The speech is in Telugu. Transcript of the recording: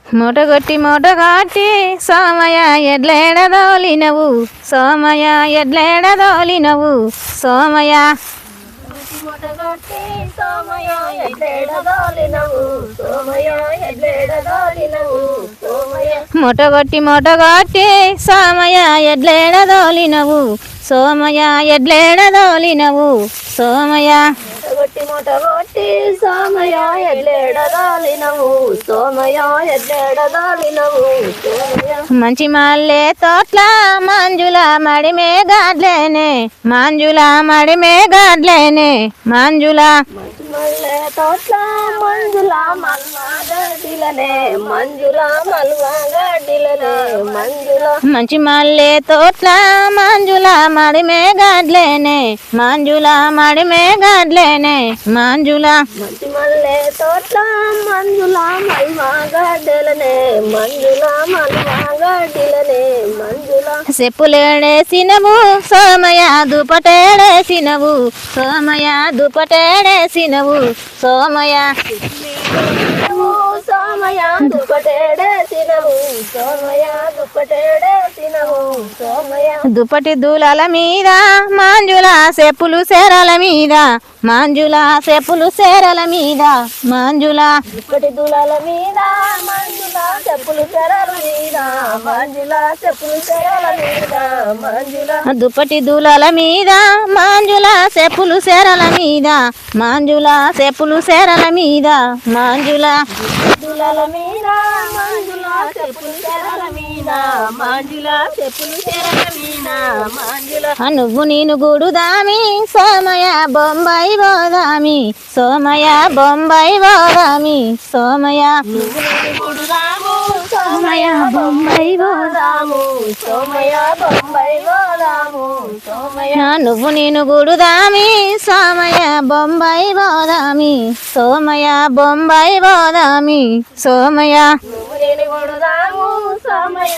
మూటగొట్టి సోమయ ఎడ్లేడదోలినవు సోమయ ఎడ్లేడదోలినవు సోమయ మూటగొట్టి సోమయ ఎడ్లేడదోలినవు సోమయ ఎడ్లేడదోలినవు సోమయ మూటగొట్టి సోమయ ఎడ్లేడదోలినవు సోమయ ఎడ్లేడదోలినవు సోమయ మూటగొట్టి సోమయ ఎడ్లేడదోలినవు సోమయ ఎడ్లేడదోలినవు సోమయ మంచి మల్లె తోట్ల మంజుల మడిమే గాడ్లేనే మంజుల మడిమే గాడ్లేనే మంజుల మల్లె తోట్ల మంజుల మల్వా గడ్డిలనే మంజుల మల్వా గడ్డిలనే మంజుల మంచి మల్లె తోట్ల మంజుల మడిమే గాడ్లేనే మంజుల మడిమే గాడ్లేనే మంజుల మంచి మల్లె తోట్ల మంజుల మల్వా గడ్డిలనే మంజుల మల్వా గడ్డిలనే మంజుల చెప్పులేడేసినవు సోమయ దుపటేడేసినవు సోమయ దుపటేడేసినవు సోమయ సోమయ దుపటేడేసినవు సోమయ దుపటేడేసినవు సోమయ దుపటి దూలాల మీద మంజుల చెప్పులు సేరల మీద మంజుల చెప్పులు సేరల మీద మంజుల దుప్పటి దులాల మీద మంజుల చెప్పులు చెరల మీద మంజుల చెప్పులు చెరల మీద మంజుల దుపటి దూలాల మీద మంజుల చెప్పులు సేరల మీద మంజుల చెప్పులు సేరల మీద మంజుల దులాల మీద మంజుల చెప్పులు చెరల మీద మంజుల చెప్పులు చెరల మీద మంజుల నువ్వు నేను గూడుదామి సోమయ బొంబాయి పోదామి సోమయ బొంబాయి పోదామి సోమయ గుడుదాము సోమయ బొంబాయి పోదాము సోమయ బొంబాయి పోదాము సోమయ నువ్వు నేను గూడుదామి సోమయ బొంబాయి పోదామి సోమయ బొంబాయి పోదామి సోమయ నువ్వు నేను గుడుదాము సోమయ